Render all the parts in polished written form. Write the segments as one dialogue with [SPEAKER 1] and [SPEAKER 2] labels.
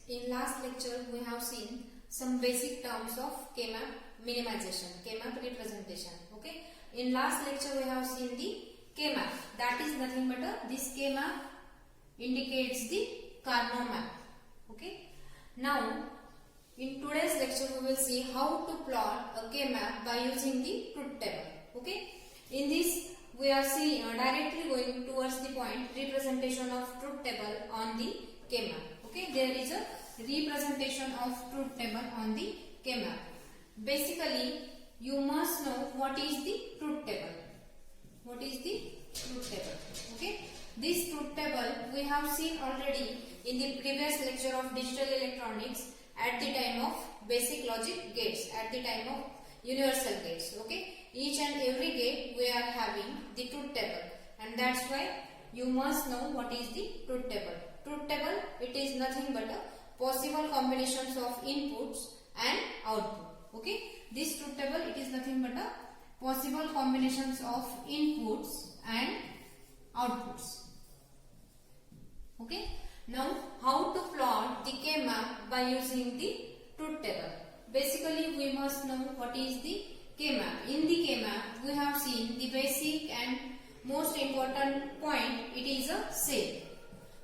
[SPEAKER 1] In last lecture, we have seen some basic terms of K-map minimization, K-map representation. Okay. In last lecture, we have seen the K-map. That is nothing but this K-map indicates the Carnot map. Okay. Now, in today's lecture, we will see how to plot a K-map by using the truth table. Okay. In this, we are directly going towards the point representation of truth table on the K-map. Okay, there is a representation of truth table on the K-map. Basically, you must know what is the truth table. What is the truth table? Okay, this truth table we have seen already in the previous lecture of digital electronics at the time of basic logic gates, at the time of universal gates. Okay, each and every gate we are having the truth table, and that's why you must know what is the truth table. Truth table, it is nothing but a possible combinations of inputs and output. Okay, this truth table, it is nothing but a possible combinations of inputs and outputs. Okay, now how to plot the K-map by using the truth table? Basically, we must know what is the K-map. In the K-map, we have seen the basic and most important point, it is a cell.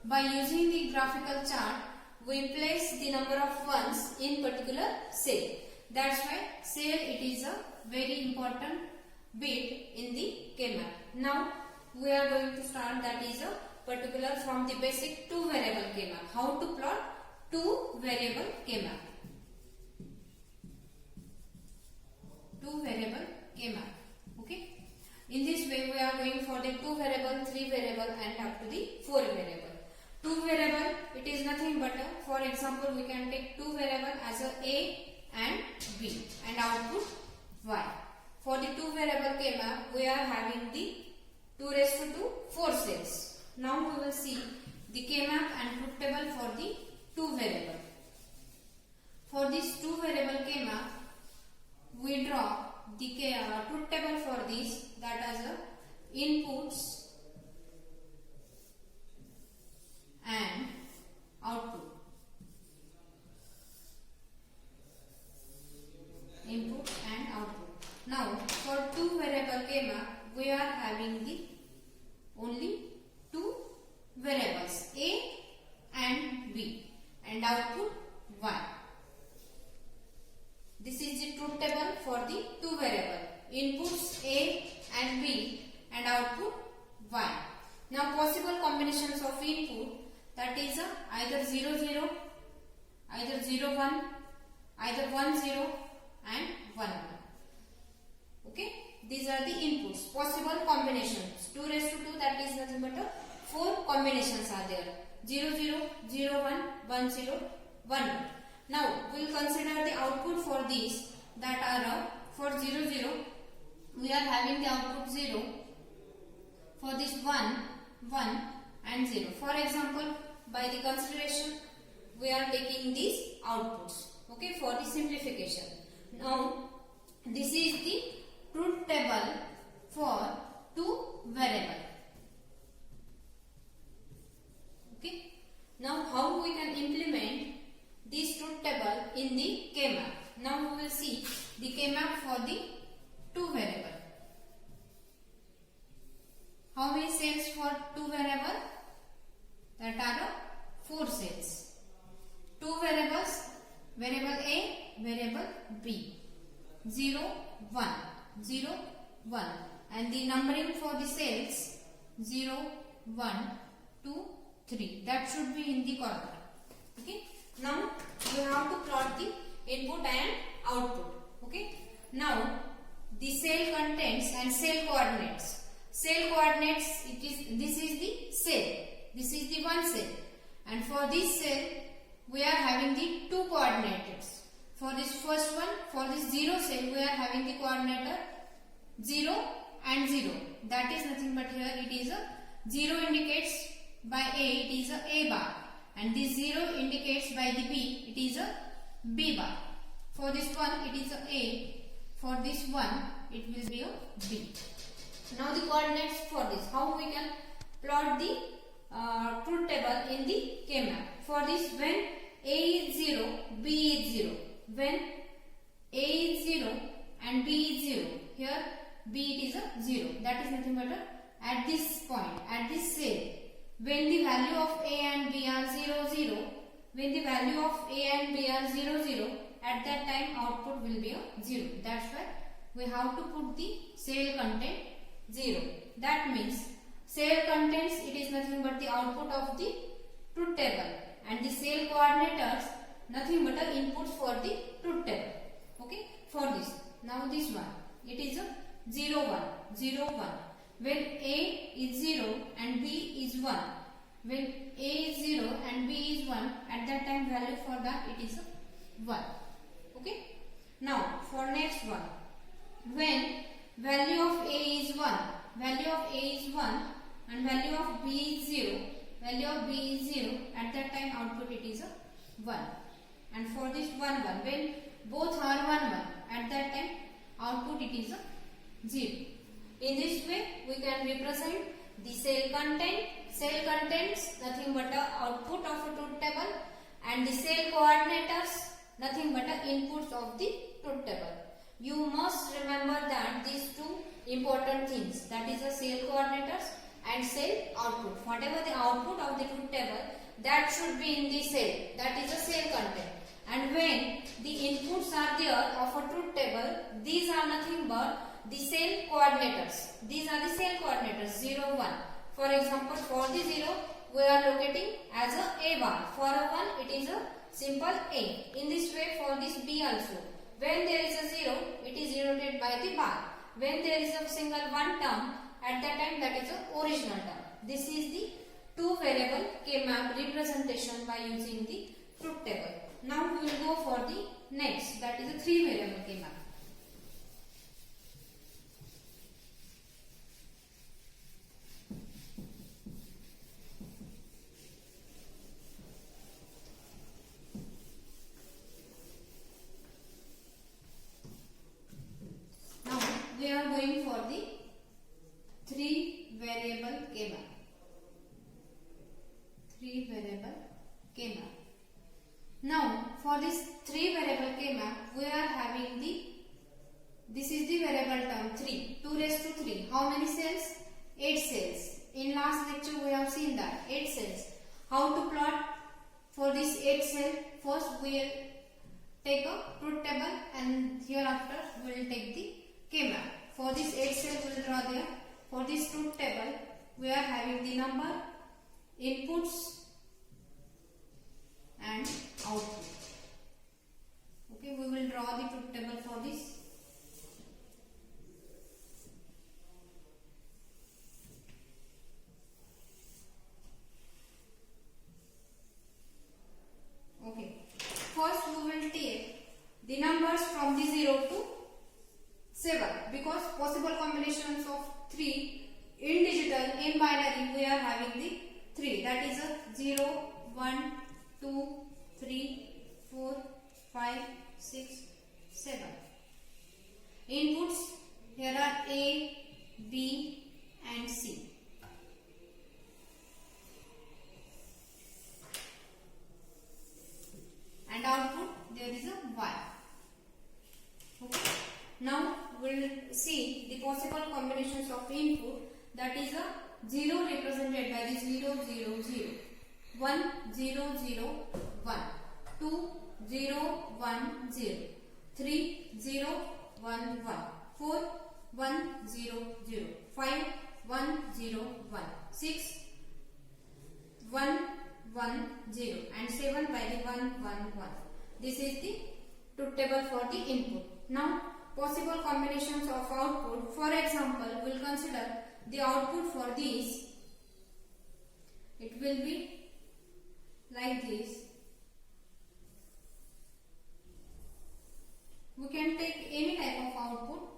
[SPEAKER 1] By using the graphical chart, we place the number of ones in particular cell. That's why cell, it is a very important bit in the K-map. Now, we are going to start, that is a particular from the basic two variable K-map. How to plot two variable K-map. Two variable K-map. Okay. In this way, we are going for the two variable, three variable, and up to the four variable. Two variable, it is nothing but for example, we can take two variable as a and b and output y. For the two variable K-map, we are having the 2 raised to 2 4 cells. Now we will see the K-map and truth table for the two variable. For this two variable K-map, we draw the truth table for this, that as inputs and output. Input and output. Now, for two variable K-map, we are having the only two variables a and b and output y. This is the truth table for the two variable, inputs a and b and output y. Now, possible combinations of input, that is either 0 0, either 0 1, either 1 0 and 1 1. Okay, these are the inputs, possible combinations. 2 raised to 2, that is nothing but 4 combinations are there. 0 0, 0 1, 1 0, 1 1. Now, we will consider the output for these, that are for 0 0, we are having the output 0. For this 1, 1 and 0. For example, by the consideration, we are taking these outputs. Okay, for the simplification. Now, this is the truth table for two variable. Okay. Now, how we can implement this truth table in the K-map? Now, we will see the K-map for the two variable. How many cells for two variable? That are 4 cells. Two variables, variable A, variable B. 0, 1, 0, 1. And the numbering for the cells 0, 1, 2, 3. That should be in the corner. Okay. Now, you have to plot the input and output. Okay. Now, the cell contents and cell coordinates. Cell coordinates, this is the cell. This is the one cell. And for this cell, we are having the two coordinates. For this first one, for this 0 cell, we are having the coordinate 0 and 0. That is nothing but here it is a 0 indicates by A, it is a A bar. And this 0 indicates by the B, it is a B bar. For this one, it is a A. For this one, it will be a B. Now the coordinates for this. How we can plot the truth table in the K-map? For this, when A is 0, B is 0. When A is 0 and B is 0, here B it is a 0. That is nothing but at this point, at this cell, when the value of A and B are 0, 0, when the value of A and B are 0, 0, at that time output will be a 0. That's why we have to put the cell content 0. That means cell contents, it is nothing but the output of the truth table, and the cell coordinators nothing but the inputs for the truth table. Okay, for this. Now this one, it is a 0, 1, 0, 1. When A is 0 and B is 1, when A is 0 and B is 1, at that time value for that it is a 1. Okay. Now for next one, when value of A is 1, value of A is 1 and value of B is 0, value of B is 0, at that time output it is a 1. And for this 1, 1, when both are 1, 1, at that time output it is a 0. In this way we can represent the cell content. Cell contents nothing but the output of a truth table, and the cell coordinators nothing but the inputs of the truth table. You must remember that these two important things, that is the cell coordinators and cell output. Whatever the output of the truth table, that should be in the cell, that is the cell content. And when the inputs are there of a truth table, these are nothing but the cell coordinators. These are the cell coordinators 0, 1. For example, for the 0 we are locating as a bar. For a 1 it is a simple A. In this way for this B also. When there is a 0, it is denoted by the bar. When there is a single one term, at that time that is the original term. This is the two variable K-map representation by using the truth table. Now we will go for the next, that is a three variable K-map. Now we are going for the three variable K-map. Three variable K-map. Now for this three variable K-map, we are having this is the variable term 3, 2 raised to 3. How many cells? 8 cells. In last lecture we have seen that 8 cells. How to plot for this 8 cell? First we will take a truth table, and hereafter we will take the K-map. For this 8 cell we will draw there. For this truth table we are having the number, inputs and output. Okay, we will draw the truth table for this. Okay, first we will take the numbers from the 0 to 7, because possible combinations of 3 in digital, in binary we are having the 3, that is a 0, 1, 2, 3, 4, 5, 6, 7. Inputs, here are A, B and C. And output, there is a Y. Okay. Now we will see the possible combinations of input, that is a 0 represented by the 0, 0, 0. 1, 0, 0, 1, 2, 0, 1, 0, 3, 0, 1, 1, 4, 1, 0, 0, 5, 1, 0, 1, 6, 1, 1, 0 and 7 by the 1, 1, 1. This is the truth table for the input. Now possible combinations of output. For example, we will consider the output for these. It will be like this. We can take any type of output.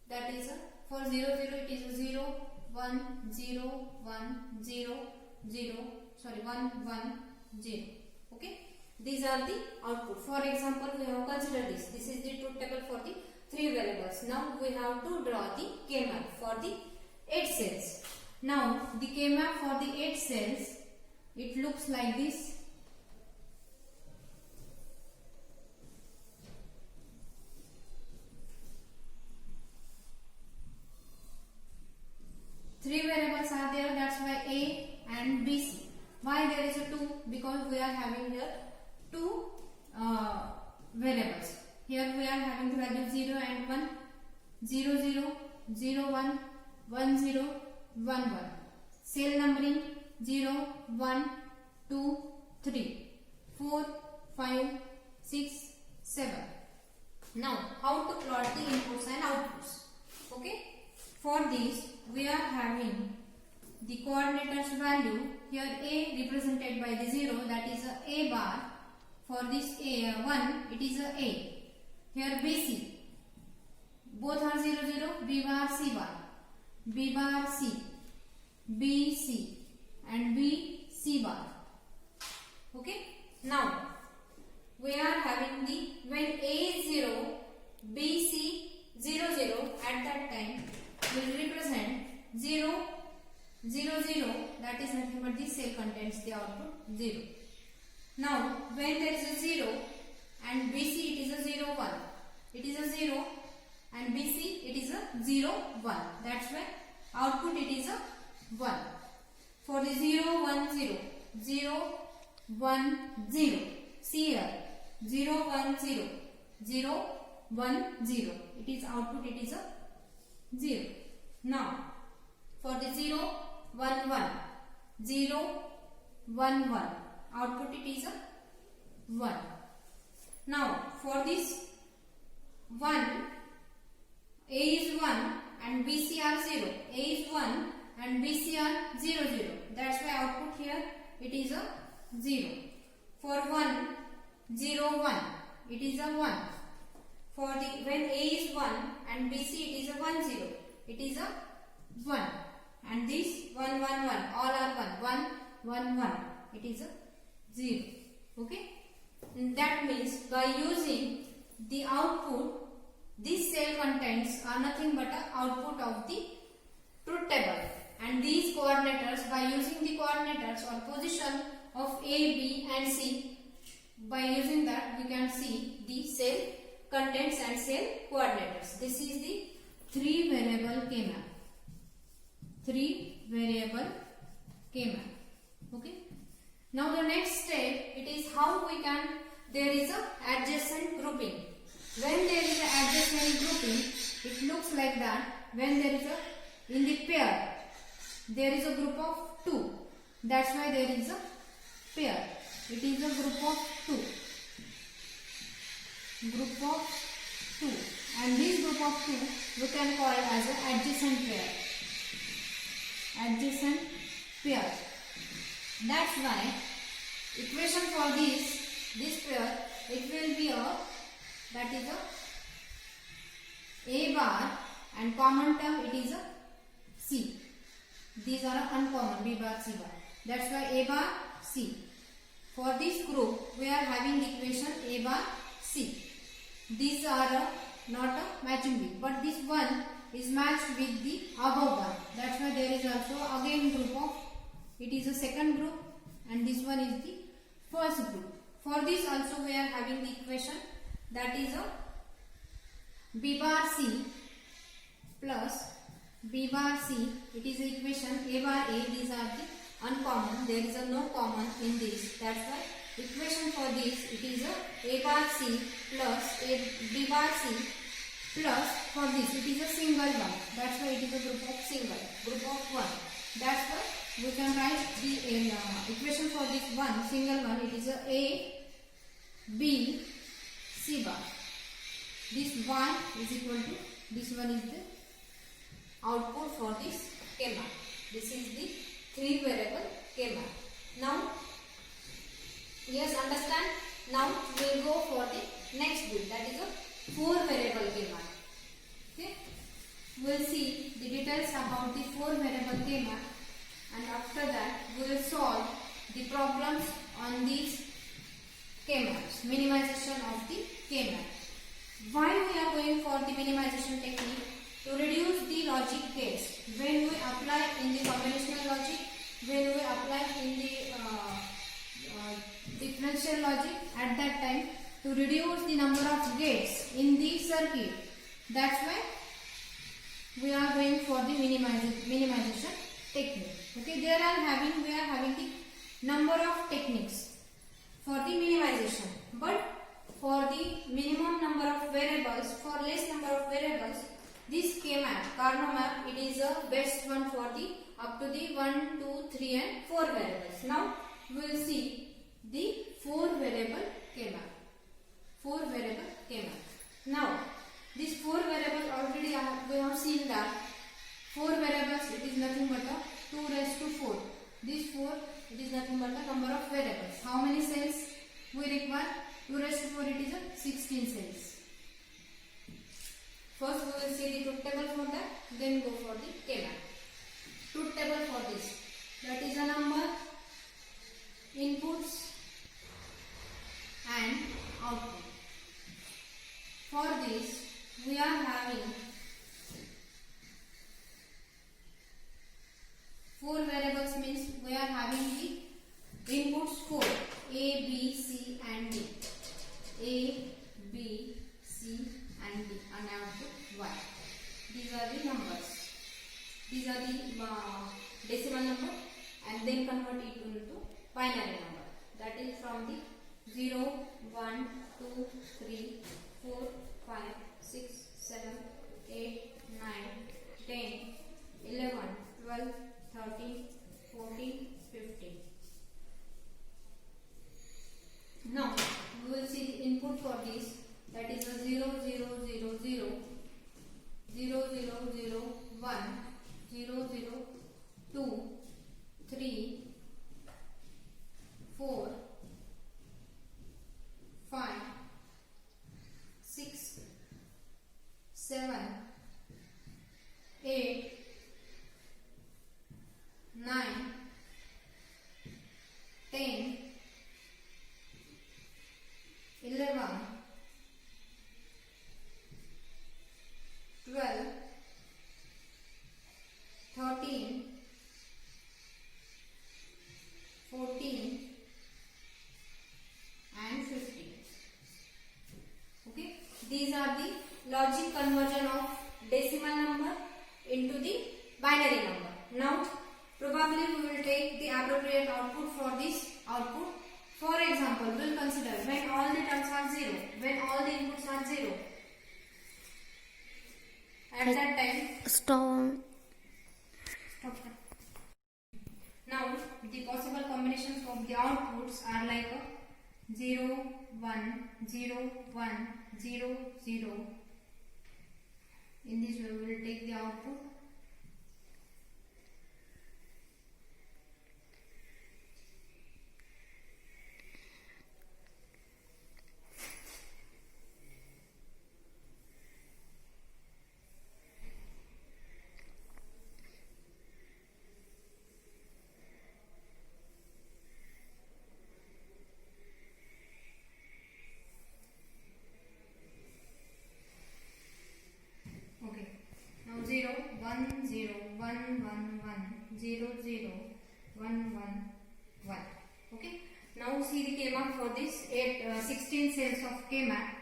[SPEAKER 1] That is for 0, 0 it is a 0, 1, 0, 1, 0, 0, sorry 1, 1, 0. Okay. These are the output. For example, we have considered this. This is the truth table for the 3 variables. Now we have to draw the K-map for the 8 cells. Now the K-map for the 8 cells, it looks like this. Three variables are there, that's why A and BC. Why there is a 2? Because we are having here two variables. Here we are having the value 0 and 1, 0, 0, 0, 1, 1, 0, 1, 1. Cell numbering 0, 1, 2, 3, 4, 5, 6, 7. Now, how to plot the inputs and outputs? Okay. For this, we are having the coordinators value. Here A represented by the 0, that is a bar. For this A1, it is a A. Here BC, both are 0, 0, B bar, C bar, B bar, C, B, C and B, C bar. Okay. Now, we are having the, when A is 0, B, C, 0, 0, at that time will represent 0, 0, 0, that is nothing but the cell contains the output 0. Now, when there is a 0 and BC, it is a 0, 1. It is a 0 and BC, it is a 0, 1. That's why output it is a 1. For the 0, 1, 0, 0, 1, 0. See here, 0, 1, 0, 0, 1, 0. It is output, it is a 0. Now, for the 0, 1, 1, 0, 1, 1. Output it is a 1. Now, for this 1, A is 1 and BC are 0. A is 1 and BC are 0, 0. That's why output here it is a 0. For 1, 0, 1, it is a 1. For the, when A is 1 and BC it is a 1, 0. It is a 1. And this 1, 1, 1. All are 1. 1, 1, 1. It is a 0. Okay. And that means by using the output, these cell contents are nothing but a output of the truth table. And these coordinators, by using the coordinators or position of A, B and C, by using that we can see the cell contents and cell coordinators. This is the 3 variable K-map. 3 variable K-map. Okay. Now the next step, it is how we can, there is a adjacent grouping. When there is a adjacent grouping, it looks like that. When there is a, in the pair, there is a group of 2. That's why there is a pair. It is a group of 2. Group of 2. And this group of 2, we can call as an adjacent pair. Adjacent pair. That's why equation for this pair, it will be a, that is a bar and common term it is a C. These are uncommon, B bar, C bar. That's why A bar, C. For this group, we are having the equation A bar, C. These are not a matching bit, but this one is matched with the above one. That's why there is also again group of, it is a second group and this one is the first group. For this also we are having the equation, that is a B bar C plus B bar C. It is the equation A bar A. These are the uncommon. There is a no common in this. That's why equation for this, it is a bar C plus B bar C plus for this it is a single one. That's why it is a group of single, group of 1. That's why we can write the equation for this one, single one. It is a B C bar. This 1 is equal to, this one is the output for this K-map. This is the 3 variable K-map. Now, yes, understand? Now we will go for the next bit, that is a 4 variable K-map. Okay? We will see the details about the 4 variable K-map, and after that we will solve the problems on these K-maps, minimization of the K-map. Why we are going for the minimization technique? To reduce the logic gates. When we apply in the combinational logic, when we apply in the differential logic at that time to reduce the number of gates in the circuit. That's why we are going for the minimization technique. Okay, we are having the number of techniques for the minimization, but for the minimum number of variables, for less number of variables, this K-map, Carnot map, it is the best one for the up to the 1, 2, 3 and 4 variables. Now we will see the 4 variable K-map. 4 variable K-map. Now this 4 variable already we have seen that 4 variables, it is nothing but a 2 raised to 4. This 4, it is nothing but the number of variables. How many cells we require? 2 raised to 4, it is a 16 cells. First we will see the truth table for that, then go for the K-map. Truth table for this, that is a number, inputs and output. For this we are having 4 variables, means we are having the inputs 4, A, B, C and D. A, B, C and D, and output Y. These are the numbers. These are the decimal number, and then convert it into binary number. That is from the 0, 1, 2, 3, 4, 5, 6, 7, 8, 9, 10, 11, 12, 13, 14, 15. Now we will see the input for this, that is a 0, 0, 0, 0, 0, 0, 0, 1, 0, 0, 2, 3, 4, 5, 6, 7, 8, 9, 10, 11, 12, 13, 14 and 15. Okay, these are the logic conversion of decimal number into the binary number. Now probably we will take the appropriate output for this output. For example, we will consider when all the terms are 0, when all the inputs are 0. At that time,
[SPEAKER 2] Stop.
[SPEAKER 1] Now the possible combinations of the outputs are like 0, 1, 0, 1, 0, 0. In this way we will take the output. Okay. Now 0, 1, 0, 1, 1, 1, 0, 0, 1, 1, 1. Okay. Now see the K-map for this 16 cells of K-map.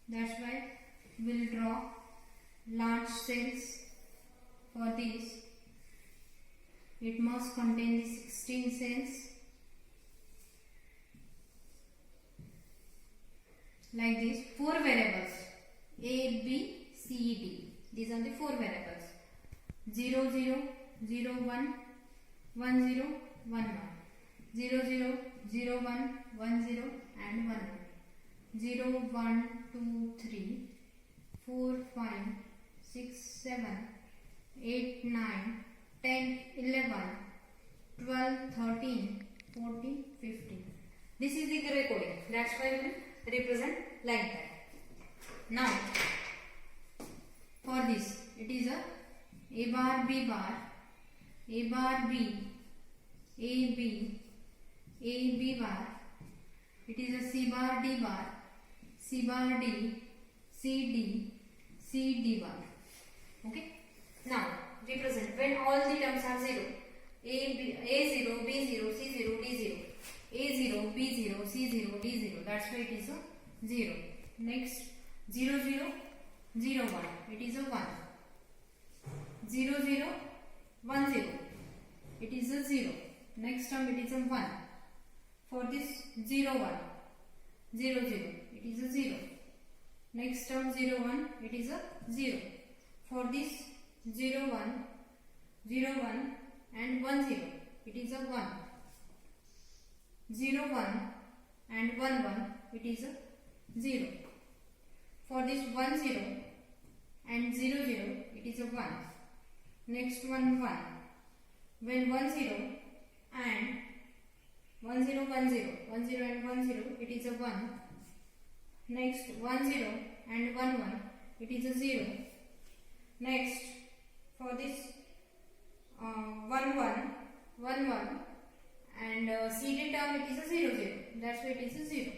[SPEAKER 1] That's why we'll draw large cells for this. It must contain the 16 cells like this. 4 variables A, B, C, D. These are the 4 variables. 0, 0, 0, 1, 1, 0, 1, 1. 0, 0, 0, 1, 1, 0 and 1, 1. 0, 1, 2, 3, 4, 5, 6, 7, 8, 9, 10, 11, 12, 13, 14, 15. This is the gray coding. That's why we will represent like that. Now, for this, it is a bar, B bar, A bar, B, A, B, A, B bar. It is a C bar, D bar, C bar, D, C, D, C, D bar. Okay. Now, represent when all the terms are 0. A0, B0, C0, D0. A0, B0, that's why it is a 0. Next 0 0 0 1, it is a 1. 0 0 1 0, it is a 0. Next term it is a 1. For this 0 1 0 0, it is a 0. Next term 0 1, it is a 0. For this 0 1 0 1 and 1 0, it is a 1. 0 1 and 1 1, it is a 0. For this 1 0 and 0 0, it is a 1. Next 1 1. When 1 0 and 1 0 1 0, 1 0 and 1 0, it is a 1. Next 1 0 and 1 1, it is a 0. Next for this 1 1 1 1 and CD term, it is a 0 0. That's why it is a 0.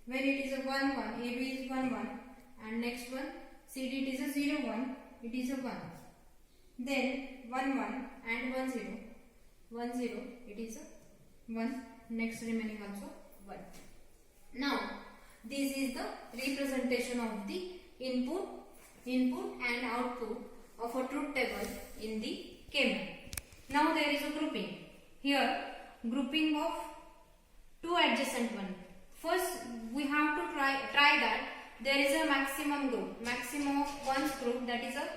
[SPEAKER 1] When it is a 1 1, AB is 1 1, and next one CD it is a 0 1, it is a 1. Then 1 1 and 1 0, 1 0, it is a 1. Next remaining also 1. Now this is the representation of the input and output of a truth table in the K-map. Now there is a grouping. Here grouping of two adjacent ones. First we have to try that there is a maximum group, maximum of one's group, that is a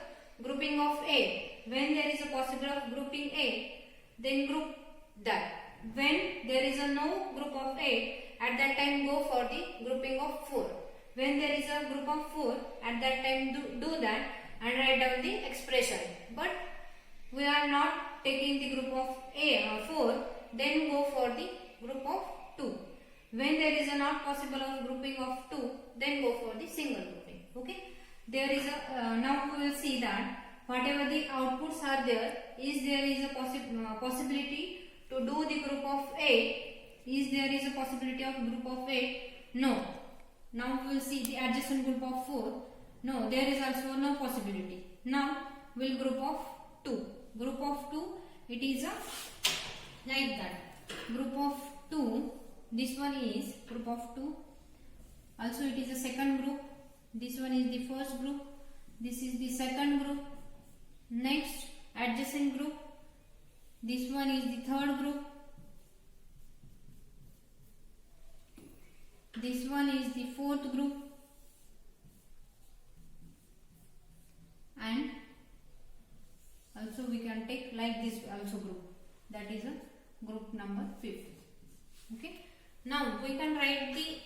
[SPEAKER 1] grouping of A. When there is a possibility of grouping A, then group that. When there is a no group of A, at that time go for the grouping of 4. When there is a group of 4, at that time do that and write down the expression. But we are not taking the group of A or 4, then go for the group of 2. When there is a not possible of grouping of 2, then go for the single grouping. Okay. There is a now we will see that whatever the outputs are there is a possibility to do the group of A. Is there is a possibility of group of A? No. Now we will see the adjacent group of 4. No, there is also no possibility. Now we will group of 2. Group of 2, it is a like that. Group of 2, this one is group of 2. Also it is a second group. This one is the first group. This is the second group. Next adjacent group. This one is the third group. This one is the fourth group. And also we can take like this also group. That is a group number 5. Okay. Now we can write the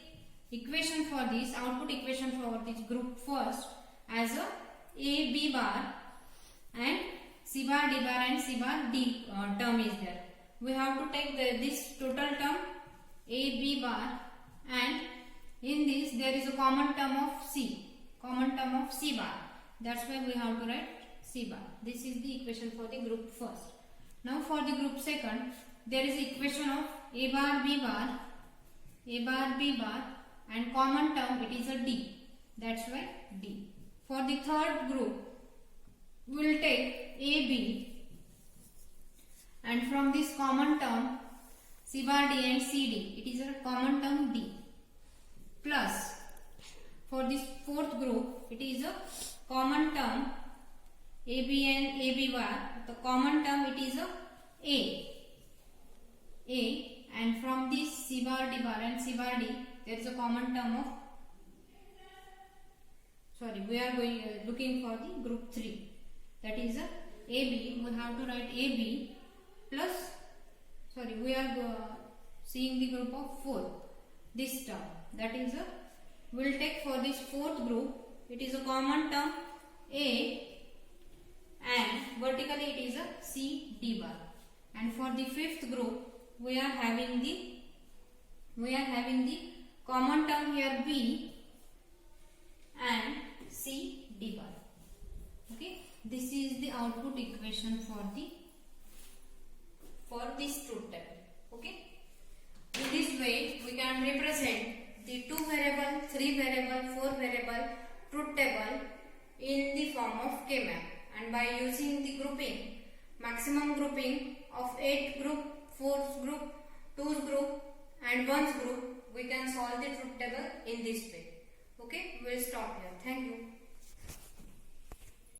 [SPEAKER 1] equation for this, output equation for this group first as a B bar and C bar, D bar and C bar D term is there. We have to take this total term A, B bar, and in this there is a common term of C bar. That's why we have to write C bar. This is the equation for the group first. Now for the group second, there is equation of A bar, B bar, and common term it is a D. That's why D. For the third group, we will take AB, and from this common term C bar D and CD, it is a common term D. Plus for this fourth group, it is a common term AB and AB bar. The common term it is a, and from this C bar D bar and C bar D, there is a common term of, we are looking for the group 3. That is a AB. We have to write AB plus, we are seeing the group of 4. This term, that is a, we will take for this fourth group, it is a common term A, and vertically it is a C D bar. And for the fifth group, we are having the common term here B and C D bar. Okay, this is the output equation for this truth table. Okay, in this way we can represent the 2 variable, 3 variable, 4 variable truth table in the form of K-map, and by using the grouping, maximum grouping of 8 group, 4 group, 2 group and 1 group, we can solve the truth table in this way. Okay, we'll stop here. Thank you.